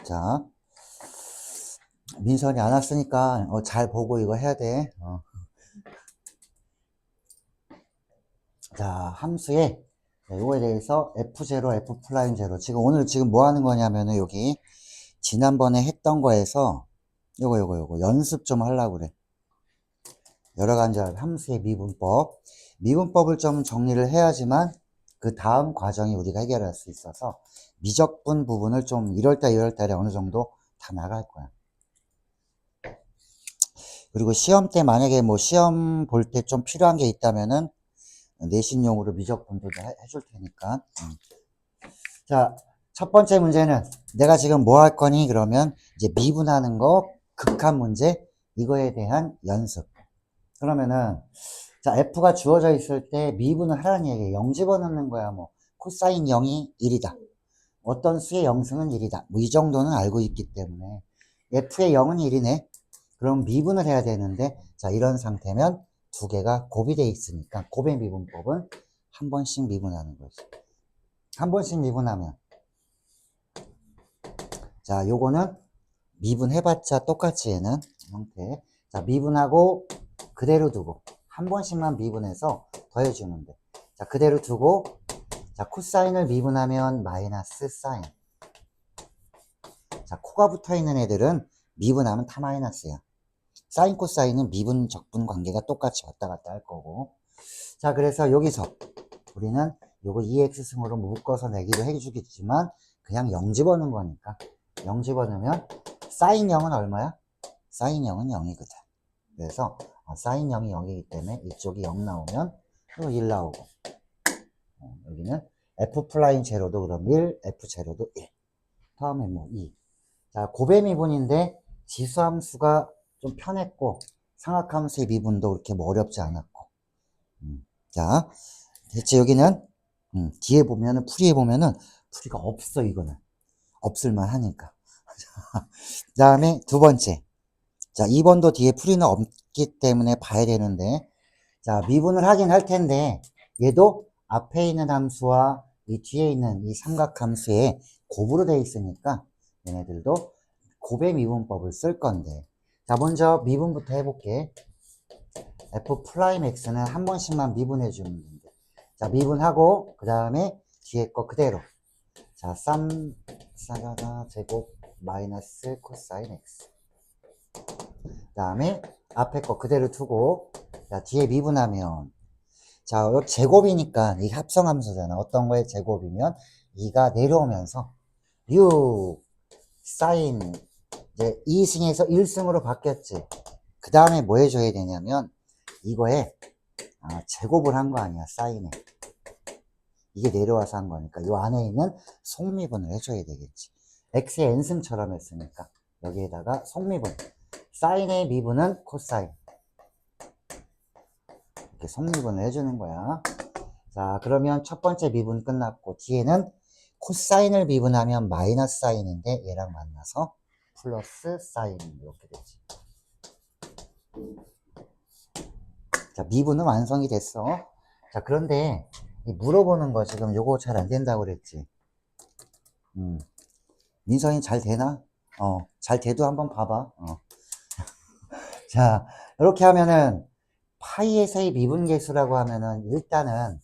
자, 민선이 안 왔으니까 잘 보고 이거 해야 돼. 자, 함수에 이거에 대해서 F0, F'0 지금 오늘 뭐 하는 거냐면은 여기 지난번에 했던 거에서 요거 연습 좀 하려고 그래. 여러 가지 함수의 미분법을 좀 정리를 해야지만 그 다음 과정이 우리가 해결할 수 있어서 미적분 부분을 좀 1월달에 어느 정도 다 나갈 거야. 그리고 시험 때 만약에 뭐 시험 볼 때 좀 필요한 게 있다면은 내신용으로 미적분도 해줄 테니까. 자, 첫 번째 문제는 내가 지금 뭐 할 거니? 그러면 이제 미분하는 거, 극한 문제, 이거에 대한 연습. 그러면은 자, F가 주어져 있을 때 미분을 하라는 얘기예요. 0 집어넣는 거야. 뭐 코사인 0이 1이다. 어떤 수의 영승은 1이다. 뭐 이 정도는 알고 있기 때문에 F의 0은 1이네. 그럼 미분을 해야 되는데 자, 이런 상태면 두 개가 곱이 돼 있으니까 곱의 미분법은 한 번씩 미분하는 거지. 한 번씩 미분하면 자, 요거는 미분해봤자 똑같이 얘는 형태. 자, 미분하고 그대로 두고 한 번씩만 미분해서 더해주면 돼. 자, 그대로 두고 자, 코사인을 미분하면 마이너스 사인. 자, 코가 붙어있는 애들은 미분하면 다 마이너스야. 사인 코사인은 미분 적분 관계가 똑같이 왔다 갔다 할 거고. 자, 그래서 여기서 우리는 요거 2x승으로 묶어서 내기도 해주겠지만 그냥 0 집어넣은 거니까 0 집어넣으면 사인 0은 얼마야? 사인 0은 0이거든. 그래서 사인 0이 0이기 때문에 이쪽이 0 나오면 또 1 나오고 여기는 F' 제로도 그럼 1, F 제로도 1. 다음에 뭐 2. 자, 곱의 미분인데 지수함수가 좀 편했고 상악함수의 미분도 그렇게 뭐 어렵지 않았고. 자, 대체 여기는 뒤에 보면은 풀이에 보면은 풀이가 없어. 이거는 없을만 하니까. 그 다음에 두 번째. 자, 2번도 뒤에 풀이는 없기 때문에 봐야 되는데 자, 미분을 하긴 할 텐데 얘도 앞에 있는 함수와 이 뒤에 있는 이 삼각함수에 곱으로 되어 있으니까 얘네들도 곱의 미분법을 쓸 건데 자, 먼저 미분부터 해볼게. F'X는 한 번씩만 미분해 주면 된대. 자, 미분하고 그 다음에 뒤에 거 그대로 자, 3 제곱 마이너스 코사인 X 그 다음에 앞에 거 그대로 두고 자, 뒤에 미분하면 자, 제곱이니까 이 합성함수잖아. 어떤 거의 제곱이면 2가 내려오면서 6 사인 이제 2승에서 1승으로 바뀌었지. 그 다음에 뭐 해줘야 되냐면 이거에 제곱을 한 거 아니야. 사인에 이게 내려와서 한 거니까 이 안에 있는 속미분을 해줘야 되겠지. x의 n승처럼 했으니까 여기에다가 속미분 사인의 미분은 코사인 이렇게 속미분을 해주는 거야. 자, 그러면 첫 번째 미분 끝났고 뒤에는 코사인을 미분하면 마이너스 사인인데 얘랑 만나서 플러스 사인 이렇게 되지. 자, 미분은 완성이 됐어. 자, 그런데 물어보는 거 지금 요거 잘 안 된다고 그랬지. 민선이 잘 되나? 잘 돼도 한번 봐봐. 자, 이렇게 하면은 파이에서의 미분계수라고 하면은 일단은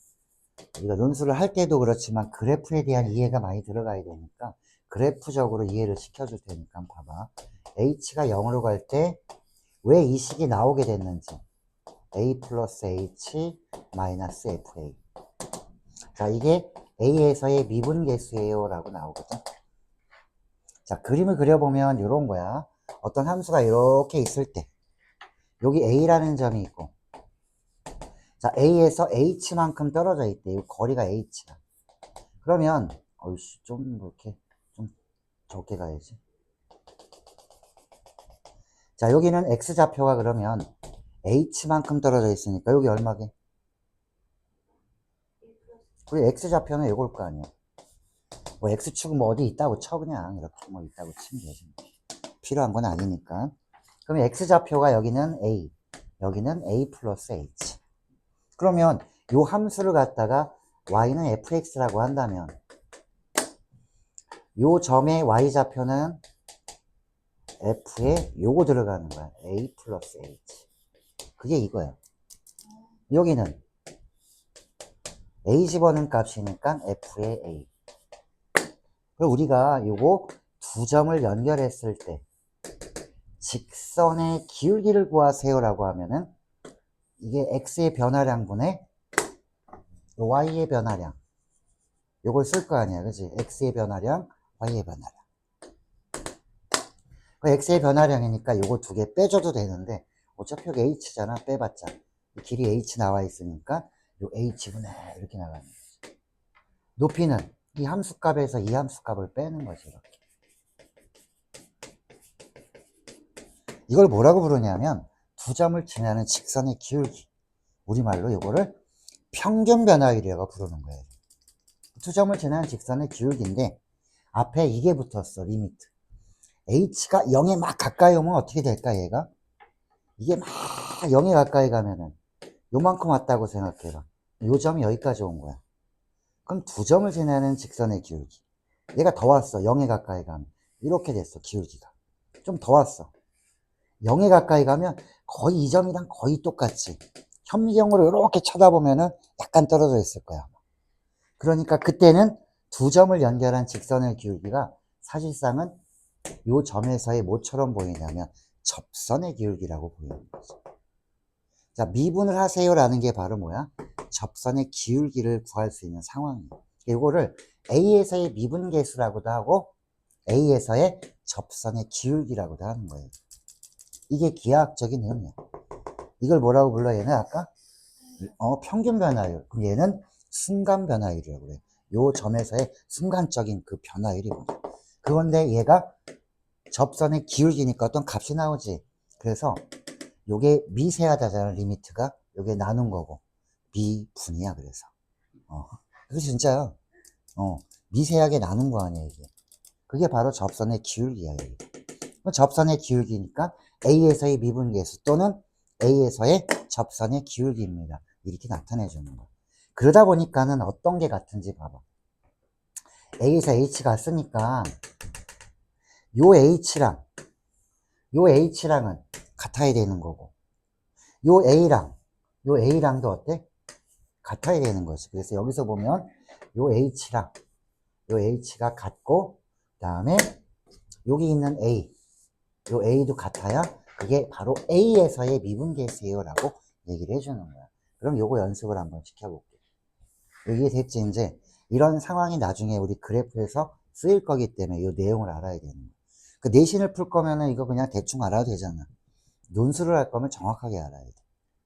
우리가 논술을 할 때도 그렇지만 그래프에 대한 이해가 많이 들어가야 되니까 그래프적으로 이해를 시켜줄 테니까 한번 봐봐. h가 0으로 갈 때 왜 이 식이 나오게 됐는지 a 플러스 h 마이너스 fa 자, 이게 a에서의 미분계수예요 라고 나오거든. 자, 그림을 그려보면 이런 거야. 어떤 함수가 이렇게 있을 때 여기 a라는 점이 있고 자, a에서 h만큼 떨어져 있대. 이 거리가 h야. 그러면 어이씨 좀 이렇게 좀 적게 가야지. 자, 여기는 x좌표가 그러면 h만큼 떨어져 있으니까 여기 얼마게? 우리 x좌표는 이걸 거 아니야. 뭐 x축은 뭐 어디 있다고 쳐 그냥 이렇게 뭐 있다고 치면 되지. 필요한 건 아니니까. 그러면 x좌표가 여기는 a, 여기는 a 플러스 h. 그러면 요 함수를 갖다가 y는 fx라고 한다면 요 점의 y좌표는 F에 요거 들어가는 거야. A 플러스 H. 그게 이거야. 여기는 A 집어넣은 값이니까 F의 A. 그리고 우리가 요거 두 점을 연결했을 때 직선의 기울기를 구하세요라고 하면은 이게 X의 변화량분의 Y의 변화량. 요걸 쓸 거 아니야. 그지? X의 변화량, Y의 변화량. 그 X의 변화량이니까 요거 두 개 빼줘도 되는데 어차피 여기 H잖아. 빼봤자. 이 길이 H 나와 있으니까 요 H분의 이렇게 나가는 거지. 높이는 이 함수값에서 이 함수값을 빼는 거지. 이렇게. 이걸 뭐라고 부르냐면 두 점을 지나는 직선의 기울기. 우리말로 요거를 평균 변화율이라고 부르는 거예요. 두 점을 지나는 직선의 기울기인데 앞에 이게 붙었어. 리미트. H가 0에 막 가까이 오면 어떻게 될까 얘가? 이게 막 0에 가까이 가면은 요만큼 왔다고 생각해봐. 요 점이 여기까지 온 거야. 그럼 두 점을 지나는 직선의 기울기. 얘가 더 왔어. 0에 가까이 가면. 이렇게 됐어. 기울기가. 좀 더 왔어. 0에 가까이 가면 거의 이 점이랑 거의 똑같지. 현미경으로 이렇게 쳐다보면은 약간 떨어져 있을 거야. 그러니까 그때는 두 점을 연결한 직선의 기울기가 사실상은 요 점에서의 뭐처럼 보이냐면 접선의 기울기라고 보이는 거죠. 자, 미분을 하세요라는 게 바로 뭐야? 접선의 기울기를 구할 수 있는 상황이에요. 이거를 A에서의 미분계수라고도 하고 A에서의 접선의 기울기라고도 하는 거예요. 이게 기하학적인 의미야. 이걸 뭐라고 불러? 얘는 아까 평균 변화율. 그럼 얘는 순간 변화율이라고 그래. 요 점에서의 순간적인 그 변화율이 뭐야? 그런데 얘가 접선의 기울기니까 어떤 값이 나오지. 그래서 요게 미세하다잖아. 리미트가 요게 나눈 거고 미분이야. 그래서 그게 진짜야. 미세하게 나눈 거 아니야 이게. 그게 바로 접선의 기울기야. 여기. 접선의 기울기니까 A에서의 미분계수 또는 A에서의 접선의 기울기입니다. 이렇게 나타내 주는 거. 그러다 보니까는 어떤 게 같은지 봐봐. A에서 H가 쓰니까 요 H랑은 같아야 되는 거고 요 A랑도 어때? 같아야 되는 거지. 그래서 여기서 보면 요 H가 같고 그 다음에 여기 있는 요 A도 같아야 그게 바로 A에서의 미분계수예요 라고 얘기를 해주는 거야. 그럼 요거 연습을 한번 시켜볼게. 이게 됐지. 이제 이런 상황이 나중에 우리 그래프에서 쓰일 거기 때문에 요 내용을 알아야 되는 거야. 그 내신을 풀 거면은 이거 그냥 대충 알아도 되잖아. 논술을 할 거면 정확하게 알아야 돼.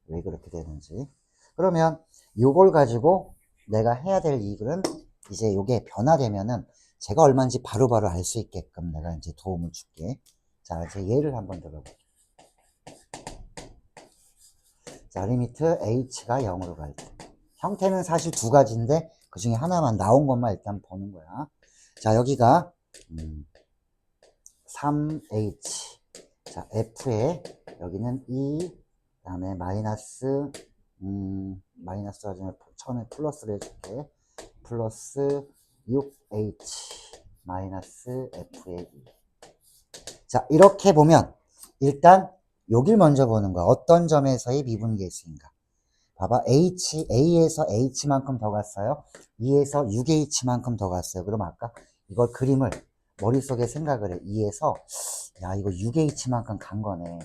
왜 그렇게 되는지. 그러면 요걸 가지고 내가 해야 될 일은 이제 요게 변화되면은 제가 얼마인지 바로바로 알 수 있게끔 내가 이제 도움을 줄게. 자, 이제 예를 한번 들어볼게. 자, 리미트 h가 0으로 갈 때. 형태는 사실 두 가지인데 그 중에 하나만 나온 것만 일단 보는 거야. 자, 여기가 3h. 자, f에 여기는 2, 그 다음에 마이너스 마이너스 처음에 플러스를 해줄게. 플러스 6h 마이너스 f의 2. 자, 이렇게 보면 일단 여길 먼저 보는 거야. 어떤 점에서의 미분계수인가. 봐봐. A에서 H만큼 더 갔어요. 2에서 6H만큼 더 갔어요. 그럼 아까 이걸 그림을 머릿속에 생각을 해. 2에서 야, 이거 6H만큼 간 거네.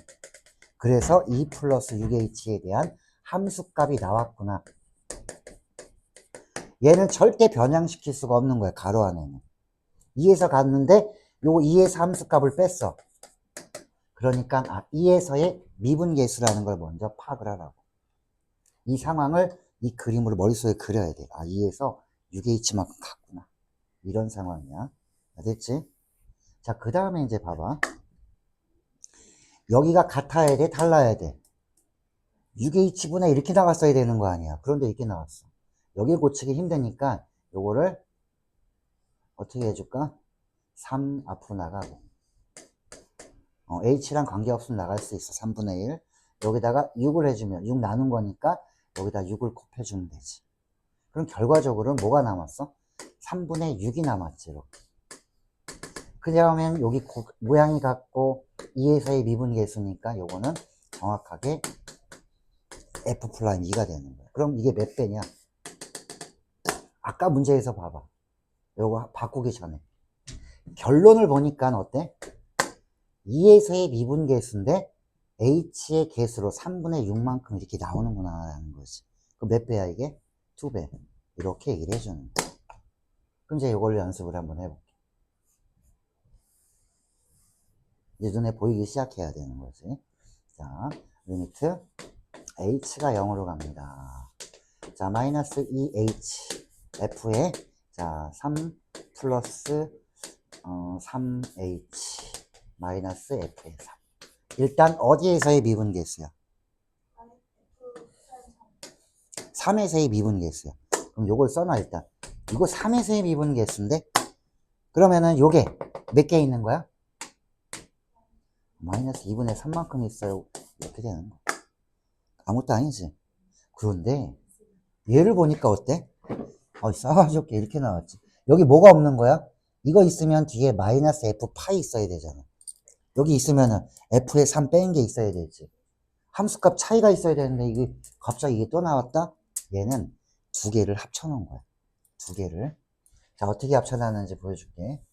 그래서 2 플러스 6H에 대한 함수값이 나왔구나. 얘는 절대 변형시킬 수가 없는 거야. 가로 안에는. 2에서 갔는데 요 2에서 함수값을 뺐어. 그러니까 2에서의 미분계수라는 걸 먼저 파악을 하라고. 이 상황을 이 그림으로 머릿속에 그려야 돼. 2에서 6H만큼 갔구나. 이런 상황이야. 됐지? 자, 그 다음에 이제 봐봐. 여기가 같아야 돼? 달라야 돼? 6H분의 이렇게 나갔어야 되는 거 아니야. 그런데 이렇게 나왔어. 여기 고치기 힘드니까 요거를 어떻게 해줄까? 3 앞으로 나가고 H랑 관계없으면 나갈 수 있어. 3분의 1 여기다가 6을 해주면 6 나눈 거니까 여기다 6을 곱해주면 되지. 그럼 결과적으로는 뭐가 남았어? 3분의 6이 남았지. 이렇게. 그 다음엔 여기 모양이 같고 2에서의 미분계수니까 요거는 정확하게 F'2가 되는 거야. 그럼 이게 몇 배냐? 아까 문제에서 봐봐. 요거 바꾸기 전에. 결론을 보니까 어때? 2에서의 미분계수인데 H의 개수로 3분의 6만큼 이렇게 나오는구나 라는 거지. 그럼 몇 배야 이게? 2배. 이렇게 얘기를 해주는 거야. 그럼 이제 이걸로 연습을 한번 해볼게. 이제 눈에 보이기 시작해야 되는 거지. 자, 리미트 h가 0으로 갑니다. 자, 마이너스 2h f에 자, 3 플러스 3h 마이너스 f의 3. 일단 어디에서의 미분계수야? 3에서의 미분계수야. 그럼 요걸 써놔 일단. 이거 3에서의 미분계수인데 그러면은 요게 몇 개 있는 거야? 마이너스 2분의 3만큼 있어요. 이렇게 되는 거. 아무것도 아니지. 그런데 얘를 보니까 어때? 싸가지 없게 이렇게 나왔지. 여기 뭐가 없는 거야? 이거 있으면 뒤에 마이너스 f 파이 있어야 되잖아. 여기 있으면은 f에 3 뺀 게 있어야 되지. 함수값 차이가 있어야 되는데 이게 갑자기 이게 또 나왔다? 얘는 두 개를 합쳐놓은 거야. 두 개를. 자, 어떻게 합쳐놨는지 보여줄게.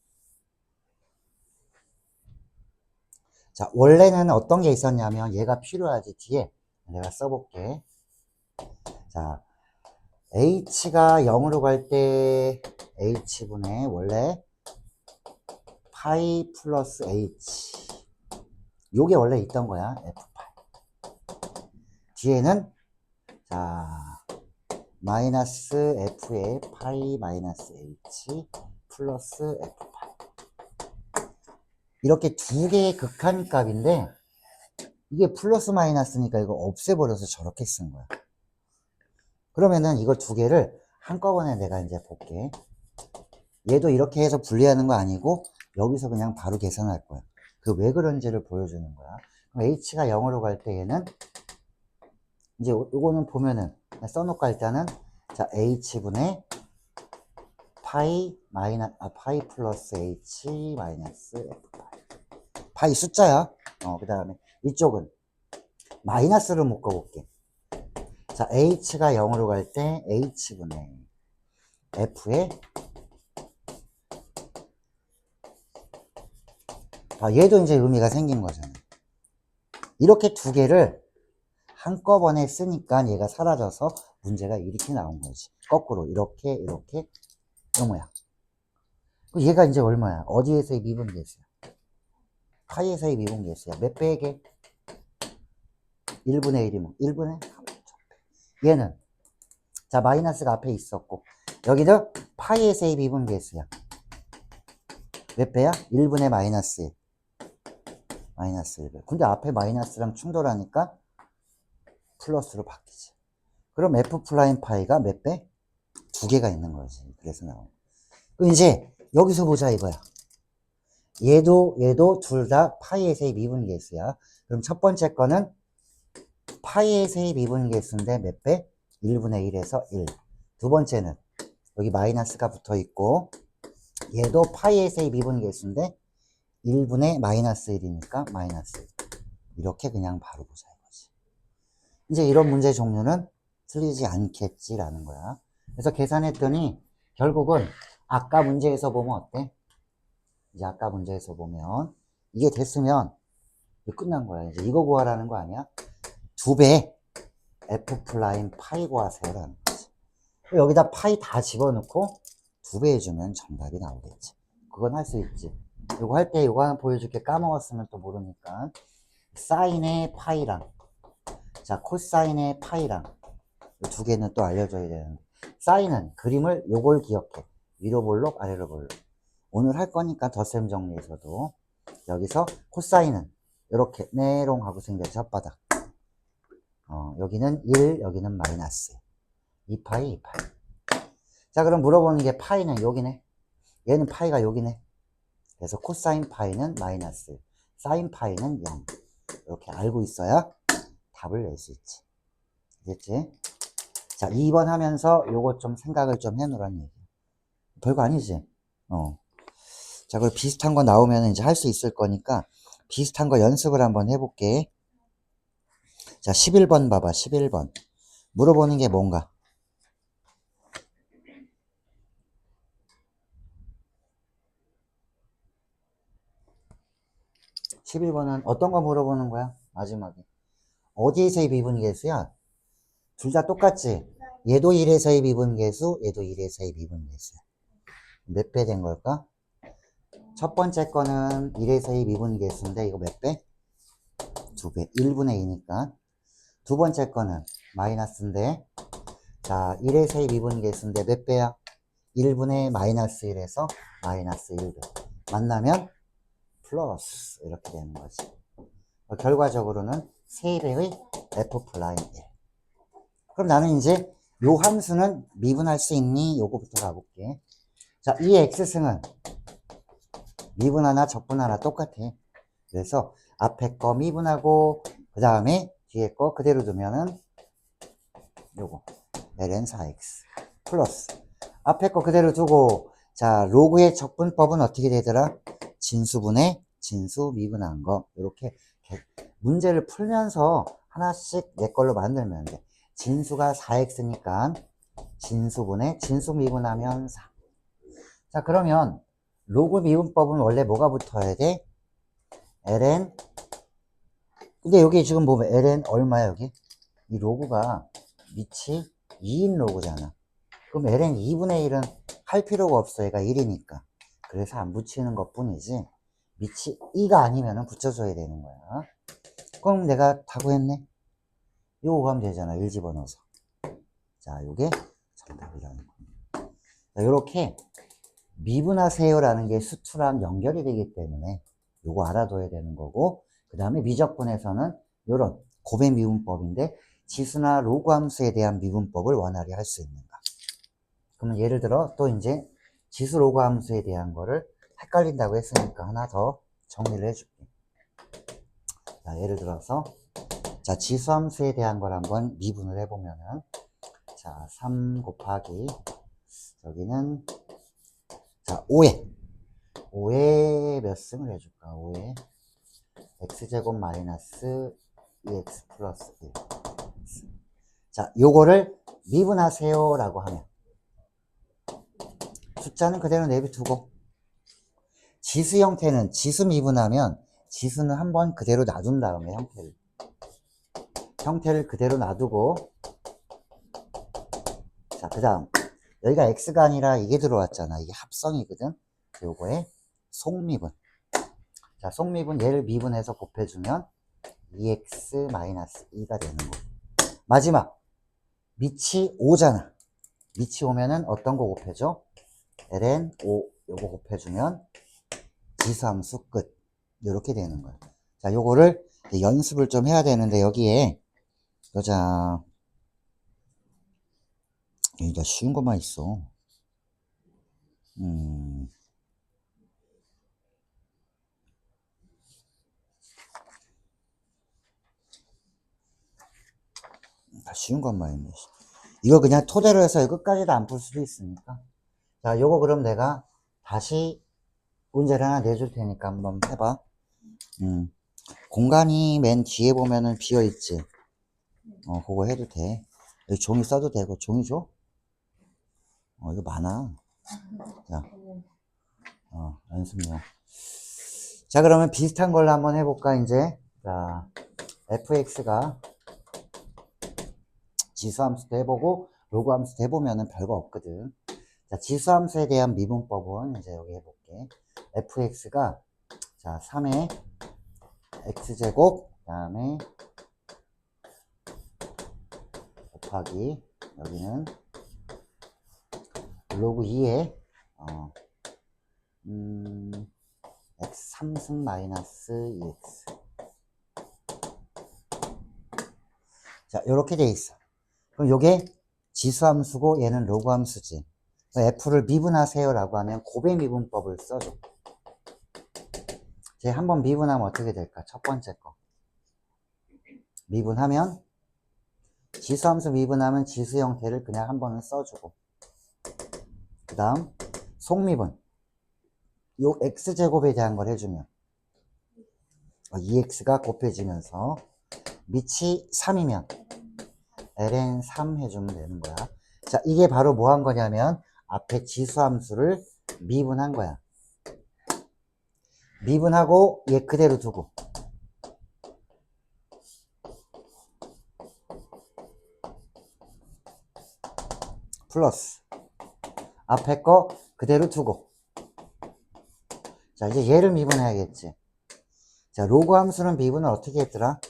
자, 원래는 어떤 게 있었냐면 얘가 필요하지. 뒤에 내가 써볼게. 자, h가 0으로 갈 때 h분의 원래 파이 플러스 h 요게 원래 있던 거야. f파이. 뒤에는 자 마이너스 f의 파이 마이너스 h 플러스 f파이. 이렇게 두 개의 극한값인데 이게 플러스 마이너스니까 이거 없애버려서 저렇게 쓴 거야. 그러면은 이거 두 개를 한꺼번에 내가 이제 볼게. 얘도 이렇게 해서 분리하는 거 아니고 여기서 그냥 바로 계산할 거야. 그 왜 그런지를 보여주는 거야. 그럼 h가 0으로 갈 때 얘는 이제 요거는 보면은 써놓고 일단은 자 h분의 파이 파이 플러스 h 마이너스 f 파이 숫자야. 그 다음에 이쪽은 마이너스를 묶어볼게. 자 h가 0으로 갈 때 h분의 f에 얘도 이제 의미가 생긴 거잖아. 이렇게 두 개를 한꺼번에 쓰니까 얘가 사라져서 문제가 이렇게 나온 거지. 거꾸로 이렇게 이거 뭐야? 얘가 이제 얼마야? 어디에서의 미분계수야? 파이에서의 미분계수야. 몇 배에게? 1분의 1이면 1분의 3. 얘는 자 마이너스가 앞에 있었고 여기도 파이에서의 미분계수야. 몇 배야? 1분의 마이너스 1. 마이너스 1배. 근데 앞에 마이너스랑 충돌하니까 플러스로 바뀌지. 그럼 f 플라임 파이가 몇 배? 두 개가 있는 거지. 그래서 나오고. 그럼 이제 여기서 보자 이거야. 얘도 둘 다 파이에서의 미분계수야. 그럼 첫 번째 거는 파이에서의 미분계수인데 몇 배? 1분의 1에서 1. 두 번째는 여기 마이너스가 붙어 있고 얘도 파이에서의 미분계수인데 1분의 마이너스 1이니까 마이너스 1. 이렇게 그냥 바로 보자 이거지. 이제 이런 문제 종류는 틀리지 않겠지라는 거야. 그래서 계산했더니 결국은 아까 문제에서 보면 어때? 이제 아까 문제에서 보면 이게 됐으면 이제 끝난 거야. 이제 이거 구하라는 거 아니야? 2배 f 플라임 파이 구하세요라는 거지. 여기다 파이 다 집어넣고 2배 해주면 정답이 나오겠지. 그건 할 수 있지. 이거 할 때 이거 하나 보여줄게. 까먹었으면 또 모르니까. 사인의 파이랑 자 코사인의 파이랑 이 두 개는 또 알려줘야 되는데 사인은 그림을 요걸 기억해. 위로 볼록 아래로 볼록. 오늘 할 거니까 덧셈 정리에서도 여기서 코사인은 이렇게 메롱하고 생겨서 혓바닥. 여기는 1 여기는 마이너스 2파이 2파이. 자 그럼 물어보는 게 파이는 여기네. 얘는 파이가 여기네. 그래서 코사인 파이는 마이너스 사인 파이는 0. 이렇게 알고 있어야 답을 낼 수 있지. 됐지? 자 2번 하면서 요거 좀 생각을 좀 해놓으라는 얘기야. 별거 아니지? 자 그리고 비슷한 거 나오면 이제 할 수 있을 거니까 비슷한 거 연습을 한번 해볼게. 자, 11번 봐봐. 11번. 물어보는 게 뭔가? 11번은 어떤 거 물어보는 거야? 마지막에. 어디에서의 미분계수야? 둘 다 똑같지? 얘도 1에서의 미분계수, 얘도 1에서의 미분계수야. 몇 배 된 걸까? 첫 번째 거는 1에서의 미분계수인데 이거 몇 배? 2배. 1분의 2니까. 두 번째 거는 마이너스인데 자 1에서의 미분계수인데 몇 배야? 1분의 마이너스 1에서 마이너스 1배. 만나면 플러스 이렇게 되는 거지. 결과적으로는 3배의 f 플라임 1. 그럼 나는 이제 요 함수는 미분할 수 있니? 요거부터 가볼게. 자, 이 x승은 미분 하나 적분 하나 똑같아. 그래서 앞에 거 미분하고 그 다음에 뒤에 거 그대로 두면은 요거 ln 4x 플러스 앞에 거 그대로 두고 자 로그의 적분법은 어떻게 되더라? 진수분의 진수 미분한 거 이렇게 문제를 풀면서 하나씩 내 걸로 만들면 돼. 진수가 4x니까 진수분의 진수 미분하면 4. 자 그러면 로그 미분법은 원래 뭐가 붙어야 돼? ln 근데 여기 지금 보면 ln 얼마야 여기? 이 로그가 밑이 2인 로그잖아. 그럼 ln 2분의 1은 할 필요가 없어. 얘가 1이니까. 그래서 안 붙이는 것 뿐이지 밑이 2가 아니면 붙여줘야 되는 거야. 그럼 내가 다 구했네. 요거 가면 되잖아. 1 집어넣어서. 자 요게 정답이라는 겁니다. 자, 요렇게 미분하세요라는 게 수투랑 연결이 되기 때문에 요거 알아둬야 되는 거고 그 다음에 미적분에서는 요런 고배 미분법인데 지수나 로그 함수에 대한 미분법을 원활히 할 수 있는가. 그러면 예를 들어 또 이제 지수 로그 함수에 대한 거를 헷갈린다고 했으니까 하나 더 정리를 해줄게. 자, 예를 들어서 자 지수 함수에 대한 걸 한번 미분을 해보면은 자 3 곱하기 여기는 자 5에 몇 승을 해줄까? 5에 x제곱 마이너스 2x 플러스 1. 자, 요거를 미분하세요 라고 하면 숫자는 그대로 내비두고 지수 형태는 지수 미분하면 지수는 한번 그대로 놔둔 다음에 형태를 그대로 놔두고 자, 그 다음 여기가 x가 아니라 이게 들어왔잖아. 이게 합성이거든. 요거에 속미분. 자, 속미분 얘를 미분해서 곱해주면 2x-2가 되는 거. 마지막 밑이 5잖아. 밑이 오면은 어떤 거 곱해줘? ln 5 요거 곱해주면 지수함수 끝. 이렇게 되는 거야. 자, 요거를 연습을 좀 해야 되는데 여기에 보자. 여기가 쉬운 것만 있어. 다 쉬운 것만 있네. 이거 그냥 토대로 해서 끝까지도 안 풀 수도 있으니까. 자, 요거 그럼 내가 다시 문제를 하나 내줄 테니까 한번 해봐. 공간이 맨 뒤에 보면은 비어있지. 그거 해도 돼. 여기 종이 써도 되고, 종이 줘? 이거 많아. 자, 연습용. 자, 그러면 비슷한 걸로 한번 해볼까, 이제. 자, fx가 지수함수도 해보고, 로그 함수도 해보면은 별거 없거든. 자, 지수함수에 대한 미분법은 이제 여기 해볼게. fx가, 자, 3의 x제곱, 그 다음에 곱하기, 여기는 로그 2에, x 3승 마이너스 2x. 자, 요렇게 돼 있어. 그럼 요게 지수함수고 얘는 로그 함수지. f를 미분하세요 라고 하면 곱의 미분법을 써줘. 이제 한번 미분하면 어떻게 될까? 첫 번째 거. 미분하면 지수함수 미분하면 지수 형태를 그냥 한 번은 써주고 그 다음 속미분 요 x제곱에 대한 걸 해주면 EX가 곱해지면서 밑이 3이면 ln 3 해주면 되는 거야. 자, 이게 바로 뭐 한 거냐면 앞에 지수함수를 미분한 거야. 미분하고 얘 그대로 두고 플러스 앞에 거 그대로 두고. 자, 이제 얘를 미분해야겠지. 자, 로그 함수는 미분을 어떻게 했더라?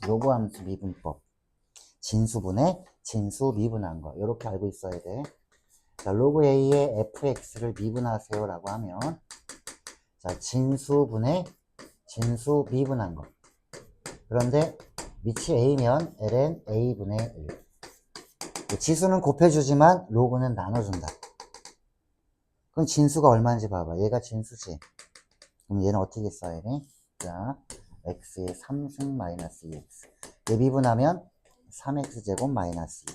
로그 함수 미분법. 진수분해 진수 미분한 거. 이렇게 알고 있어야 돼. 자, 로그 A의 fx를 미분하세요 라고 하면, 자, 진수분해 진수 미분한 거. 그런데 밑이 A면 ln A분의 1. 지수는 곱해주지만 로그는 나눠준다. 그럼 진수가 얼마인지 봐봐. 얘가 진수지. 그럼 얘는 어떻게 써야 돼? 자, x의 3승 마이너스 2x. 얘 미분하면 3x제곱 마이너스 2.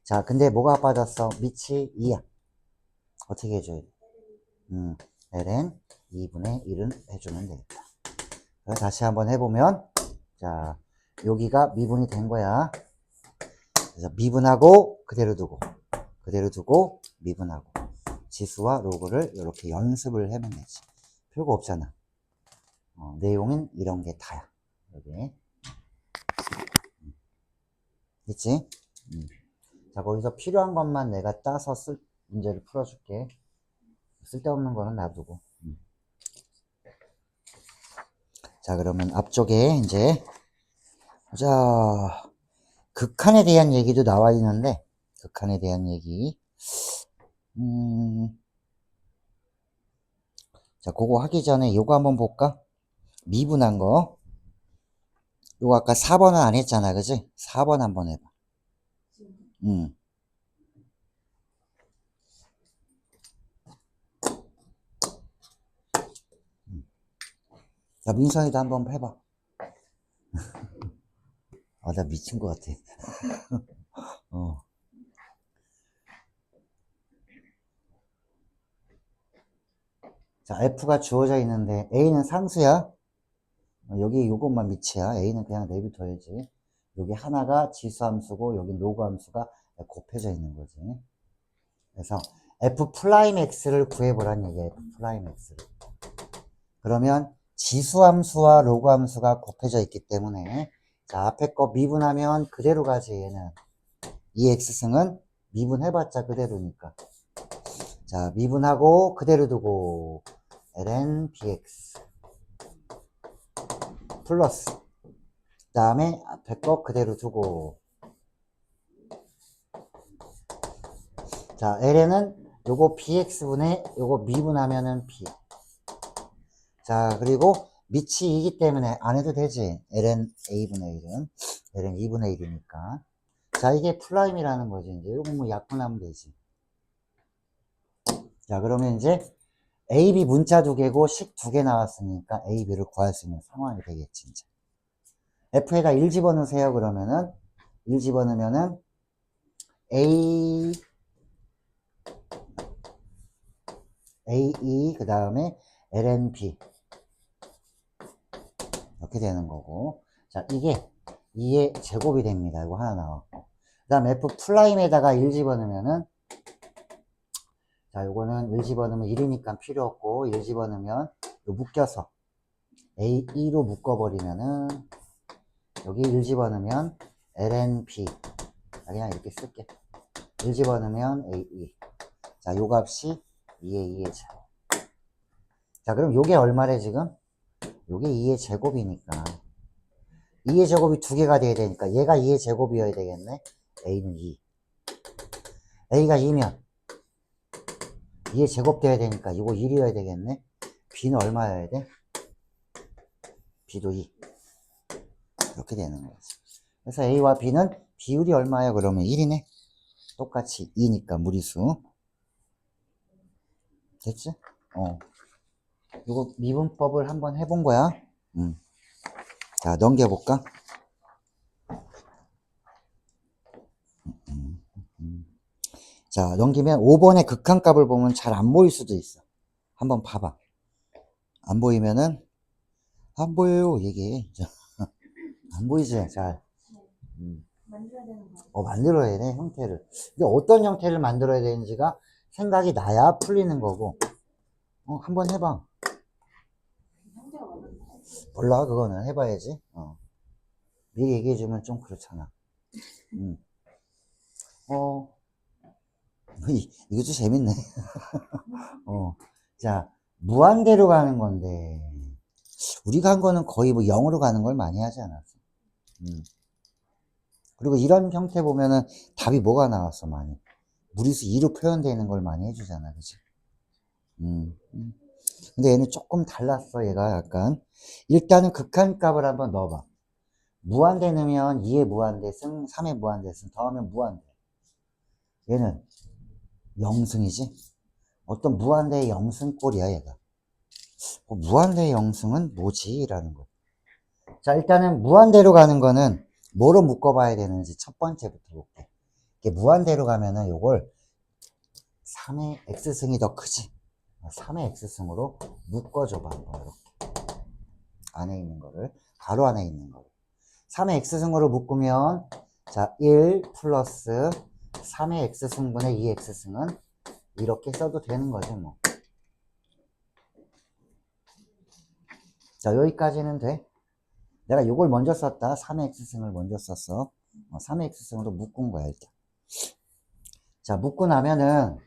자, 근데 뭐가 빠졌어? 밑이 2야. 어떻게 해줘야 돼? ln 2분의 1은 해주면 되겠다. 그래서 다시 한번 해보면, 자, 여기가 미분이 된 거야. 그래서 미분하고 그대로 두고 미분하고 지수와 로그를 이렇게 연습을 해면 되지. 별거 없잖아. 내용은 이런 게 다야. 여기 됐지? 자, 거기서 필요한 것만 내가 따서 문제를 풀어줄게. 쓸데없는 거는 놔두고. 자, 그러면 앞쪽에 이제 자, 극한에 대한 얘기도 나와 있는데, 극한에 대한 얘기. 자, 그거 하기 전에 요거 한번 볼까? 미분한 거. 요거 아까 4번은 안 했잖아, 그지? 4번 한번 해봐. 자, 민선이도 한번 해봐. 아, 나 미친 것 같아. 자, F가 주어져 있는데, A는 상수야. 여기 요것만 밑이야. A는 그냥 내비둬야지. 여기 하나가 지수함수고, 여기 로그함수가 곱해져 있는 거지. 그래서 F'X를 구해보란 얘기야, F'X를. 그러면 지수함수와 로그함수가 곱해져 있기 때문에, 자, 앞에 거 미분하면 그대로 가지, 얘는. 이 X승은 미분해봤자 그대로니까. 자, 미분하고 그대로 두고, ln bx. 플러스. 그 다음에 앞에 거 그대로 두고. 자, ln은 요거 bx분의 요거 미분하면은 b. 자, 그리고 밑이 2기 때문에 안 해도 되지. ln a분의 1은. ln 2분의 1이니까. 자, 이게 플라임이라는 거지. 이제 요거 뭐 약분하면 되지. 자, 그러면 이제 A, B 문자 2개고 식 2개 나왔으니까 A, B를 구할 수 있는 상황이 되겠지, 이제. F에다 1 집어넣으세요, 그러면은. 1 집어넣으면은 A, AE, 그 다음에 LNB. 이렇게 되는 거고. 자, 이게 2의 제곱이 됩니다. 이거 하나 나왔고. 그 다음 F 플라임에다가 1 집어넣으면은, 자, 요거는 1 집어넣으면 1이니까 필요 없고, 1 집어넣으면, 요 묶여서 AE로 묶어버리면은, 여기 1 집어넣으면 LNB. 그냥 이렇게 쓸게. 1 집어넣으면 AE. 자, 요 값이 2의 2의 제곱. 자, 그럼 요게 얼마래, 지금? 요게 2의 제곱이니까. 2의 제곱이 2개가 돼야 되니까, 얘가 2의 제곱이어야 되겠네? A는 2. A가 2면, 2의 제곱 돼야 되니까, 이거 1이어야 되겠네? B는 얼마여야 돼? B도 2. 이렇게 되는 거지. 그래서 A와 B는 비율이 얼마야? 그러면 1이네? 똑같이 2니까 무리수. 됐지? 이거 미분법을 한번 해본 거야. 자, 넘겨볼까? 자, 넘기면 5번의 극한값을 보면 잘 안 보일 수도 있어. 한번 봐봐. 안 보이면은 안 보여요 얘기해. 안 보이지 잘. 만들어야 되는 거. 만들어야 돼 형태를. 근데 어떤 형태를 만들어야 되는지가 생각이 나야 풀리는 거고. 한번 해봐. 형태가 많은데. 몰라 그거는 해봐야지. 미리 얘기해주면 좀 그렇잖아. 음. 이것도 재밌네. 자, 무한대로 가는 건데, 우리가 한 거는 거의 뭐 0으로 가는 걸 많이 하지 않았어. 그리고 이런 형태 보면은 답이 뭐가 나왔어, 많이. 무리수 2로 표현되어 있는 걸 많이 해주잖아, 그치? 근데 얘는 조금 달랐어, 얘가 약간. 일단은 극한값을 한번 넣어봐. 무한대 넣으면 2의 무한대승, 3의 무한대승, 더하면 무한대. 얘는 0승이지? 어떤 무한대의 0승꼴이야, 얘가. 무한대의 0승은 뭐지? 라는 거. 자, 일단은 무한대로 가는 거는 뭐로 묶어봐야 되는지 첫 번째부터 볼게. 이게 무한대로 가면은 요걸 3의 x승이 더 크지? 3의 x승으로 묶어줘봐, 한번 이렇게. 안에 있는 거를, 가로 안에 있는 거를. 3의 x승으로 묶으면, 자, 1 플러스 3의 x승분의 2x승은 이렇게 써도 되는 거지, 뭐. 자, 여기까지는 돼. 내가 요걸 먼저 썼다. 3의 x승을 먼저 썼어. 3의 x승으로 묶은 거야, 일단. 자, 묶고 나면은,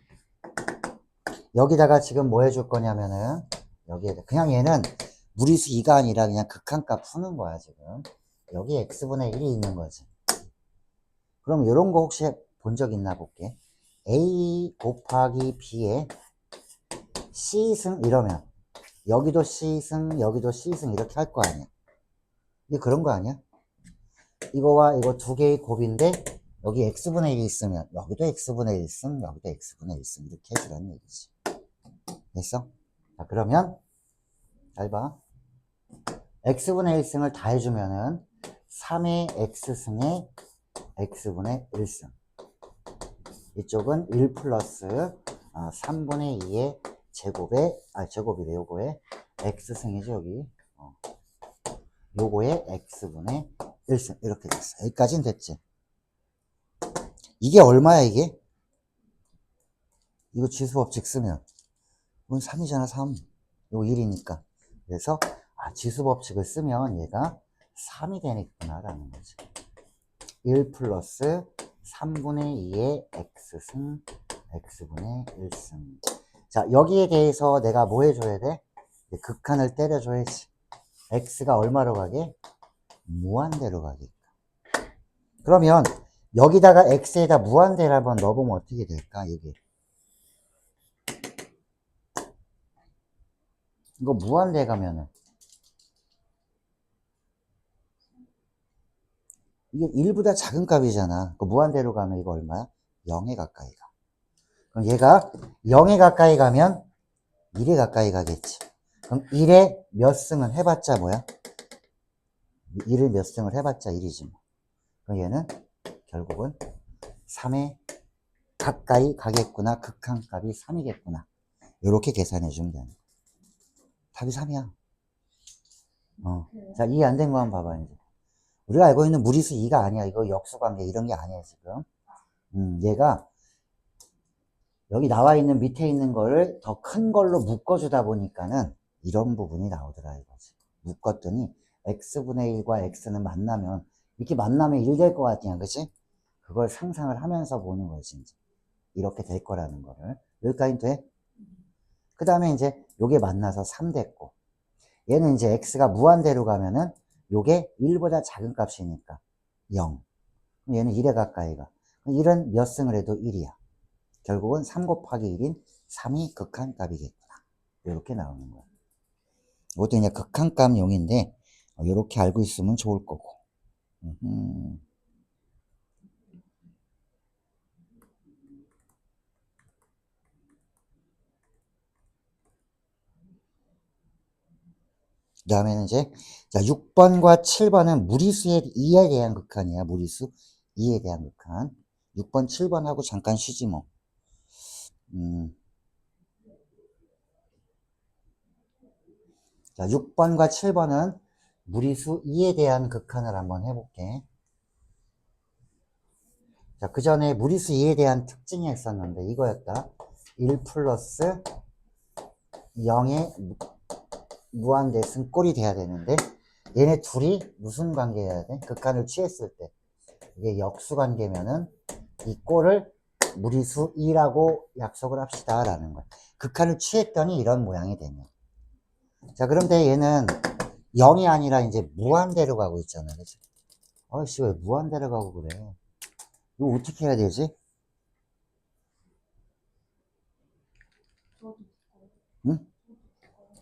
여기다가 지금 뭐 해줄 거냐면은, 여기에다, 그냥 얘는 무리수 2가 아니라 그냥 극한값 푸는 거야, 지금. 여기 x분의 1이 있는 거지. 그럼 이런 거 혹시 본 적 있나 볼게. a 곱하기 b에 c승 이러면, 여기도 c승, 여기도 c승 이렇게 할 거 아니야. 이게 그런 거 아니야? 이거와 이거 두 개의 곱인데, 여기 x분의 1이 있으면, 여기도 x분의 1승, 여기도 x분의 1승 이렇게 해주라는 얘기지. 됐어? 자, 그러면, 잘 봐. x분의 1승을 다 해주면은 3의 x승에 x분의 1승. 이쪽은 1 플러스 3분의 2의 제곱이래, 요거에 x승이죠, 여기. 요거에 x분의 1승. 이렇게 됐어. 여기까지는 됐지. 이게 얼마야, 이게? 이거 지수법칙 쓰면. 이건 3이잖아, 3. 이거 1이니까. 그래서, 지수법칙을 쓰면 얘가 3이 되겠구나, 라는 거지. 1 플러스 3분의 2의 x승, x분의 1승. 자, 여기에 대해서 내가 뭐 해줘야 돼? 극한을 때려줘야지. x가 얼마로 가게? 무한대로 가게. 그러면, 여기다가 x에다 무한대를 한번 넣어보면 어떻게 될까, 여기. 이거 무한대 가면은 이게 1보다 작은 값이잖아. 그 무한대로 가면 이거 얼마야? 0에 가까이 가. 그럼 얘가 0에 가까이 가면 1에 가까이 가겠지. 그럼 1에 몇 승은 해봤자 뭐야? 1을 몇 승을 해봤자 1이지 뭐. 그럼 얘는 결국은 3에 가까이 가겠구나. 극한값이 3이겠구나. 이렇게 계산해 주면 되는 거야. 답이 3이야. 자, 이해 안 된 거 한번 봐봐, 이제. 우리가 알고 있는 무리수 2가 아니야. 이거 역수관계 이런 게 아니야, 지금. 얘가 여기 나와 있는 밑에 있는 거를 더 큰 걸로 묶어주다 보니까는 이런 부분이 나오더라, 이거지. 묶었더니 x분의 1과 x는 만나면, 이렇게 만나면 1 될 것 같냐, 그치? 그걸 상상을 하면서 보는 거지, 이제. 이렇게 될 거라는 거를. 여기까지 돼? 그 다음에 이제 요게 만나서 3 됐고, 얘는 이제 x가 무한대로 가면은 요게 1보다 작은 값이니까 0. 얘는 1에 가까이 가. 1은 몇 승을 해도 1이야. 결국은 3 곱하기 1인 3이 극한값이겠구나. 이렇게 나오는 거야. 이것도 그냥 극한값용인데 이렇게 알고 있으면 좋을 거고. 그 다음에는 이제 자 6번과 7번은 무리수의 2에 대한 극한이야. 무리수 2에 대한 극한. 6번, 7번 하고 잠깐 쉬지 뭐. 자, 6번과 7번은 무리수 2에 대한 극한을 한번 해볼게. 자, 그 전에 무리수 2에 대한 특징이 있었는데 이거였다. 1 플러스 0의 무한대승 꼴이 돼야 되는데 얘네 둘이 무슨 관계여야 돼? 극한을 취했을 때 이게 역수관계면은 이 꼴을 무리수 2라고 약속을 합시다 라는 거야. 극한을 취했더니 이런 모양이 되네. 자, 그런데 얘는 0이 아니라 이제 무한대로 가고 있잖아. 그치? 아이씨, 왜 무한대로 가고 그래? 이거 어떻게 해야 되지? 저도 응?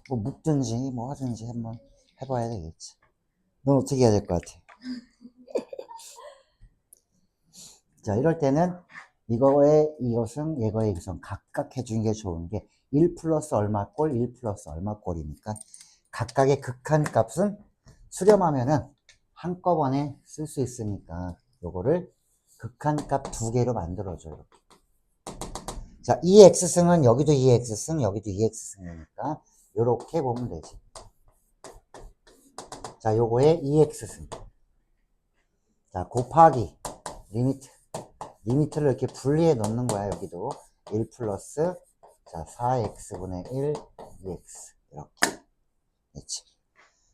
뭐 묶든지 뭐 하든지 한번 해봐야 되겠지. 넌 어떻게 해야 될 것 같아? 자, 이럴 때는 이거의 이것은 얘거의 이것은 각각 해주는 게 좋은 게 1 플러스 얼마 꼴, 1 플러스 얼마 꼴이니까 각각의 극한 값은 수렴하면은 한꺼번에 쓸 수 있으니까 요거를 극한 값 두 개로 만들어줘. 이렇게. 자, 2x승은 여기도 2x승, 여기도 2x승이니까 요렇게 보면 되지. 자, 요거에 2x승. 자, 곱하기 리미트. 리미트를 이렇게 분리해 놓는 거야. 여기도 1 플러스 자 4x분의 1 2x 이렇게 됐지.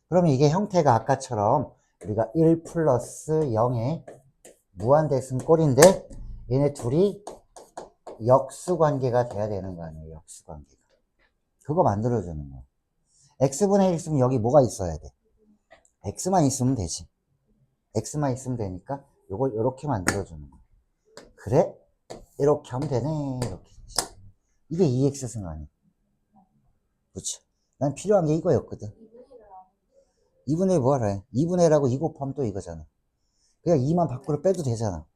그러면 이게 형태가 아까처럼 우리가 1 플러스 0의 무한대승 꼴인데 얘네 둘이 역수관계가 돼야 되는 거 아니에요. 역수관계가. 그거 만들어주는 거야. x분의 1 있으면 여기 뭐가 있어야 돼? x만 있으면 되지. x만 있으면 되니까 요걸 이렇게 만들어주는 거야. 그래? 이렇게 하면 되네. 이렇게. 이게 2x승 아니야. 그렇죠. 난 필요한 게 이거였거든. 2분의 1 뭐하라 해? 2분의 1하고 2 곱하면 또 이거잖아. 그냥 2만 밖으로 빼도 되잖아.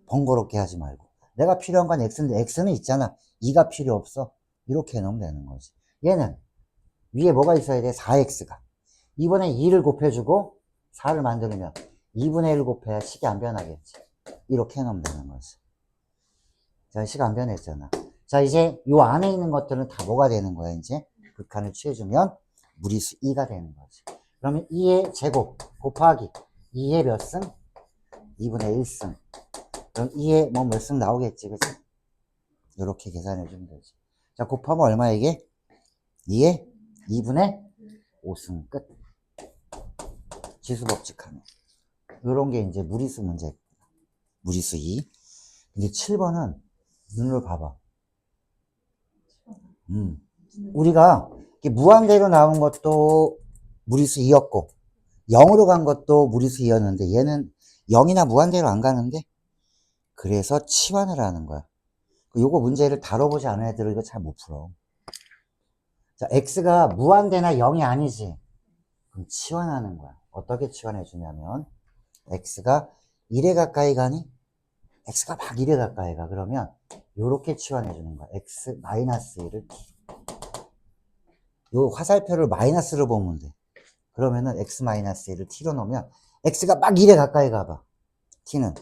번거롭게 하지 말고. 내가 필요한 건 x인데 x는 있잖아. 2가 필요 없어. 이렇게 해놓으면 되는 거지. 얘는 위에 뭐가 있어야 돼? 4x가. 2분의 2를 곱해주고 4를 만들면 2분의 1을 곱해야 식이 안 변하겠지. 이렇게 해놓으면 되는 거지. 자, 식 안 변했잖아. 자, 이제 요 안에 있는 것들은 다 뭐가 되는 거야, 이제? 극한을 취해주면 무리수 2가 되는 거지. 그러면 2의 제곱 곱하기 2의 몇 승? 2분의 1승. 그럼 2의 뭐 몇 승 나오겠지, 그치? 요렇게 계산해주면 되지. 자, 곱하면 얼마 이게? 2의 2분의 5승 끝. 지수법칙하면. 요런 게 이제 무리수 문제. 무리수 2. 근데 7번은 눈으로 봐봐. 우리가 무한대로 나온 것도 무리수 2였고 0으로 간 것도 무리수 2였는데 얘는 0이나 무한대로 안 가는데 그래서 치환을 하는 거야. 요거 문제를 다뤄보지 않은 애들은 이거 잘 못 풀어. 자, x가 무한대나 0이 아니지. 그럼 치환하는 거야. 어떻게 치환해 주냐면 x가 1에 가까이 가니? x가 막 1에 가까이 가. 그러면 요렇게 치환해 주는 거야. x 마이너스 1을 요 화살표를 마이너스로 보면 돼. 그러면은 x-1을 t로 놓으면 x가 막 1에 가까이 가봐. t는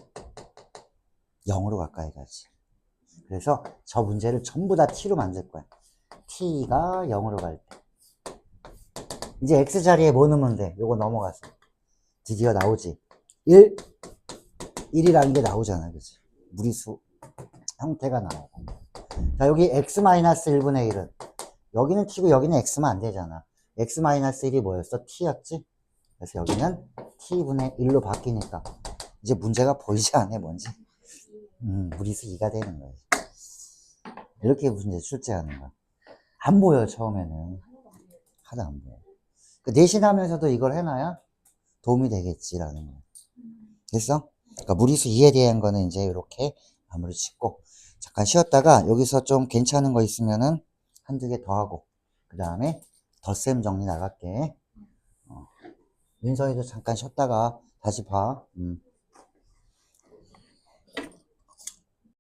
0으로 가까이 가지. 그래서 저 문제를 전부 다 t로 만들 거야. t가 0으로 갈 때. 이제 x 자리에 뭐 넣으면 돼? 요거 넘어가서. 드디어 나오지. 1이라는 게 나오잖아. 그치? 무리수 형태가 나오고. 자, 여기 x-1분의 1은 여기는 t고 여기는 x면 안 되잖아. x-1이 뭐였어? t였지? 그래서 여기는 t분의 1로 바뀌니까 이제 문제가 보이지 않아 뭔지. 무리수 2가 되는 거지. 이렇게 문제 출제하는 거야. 안 보여 처음에는. 하나도 안 보여. 그 내신하면서도 이걸 해놔야 도움이 되겠지라는 거야. 됐어? 그러니까 무리수 2에 대한 거는 이제 이렇게 마무리 짓고 잠깐 쉬었다가 여기서 좀 괜찮은 거 있으면은 한두 개 더 하고 그 다음에 덧셈 정리 나갈게. 민성이도 잠깐 쉬었다가 다시 봐.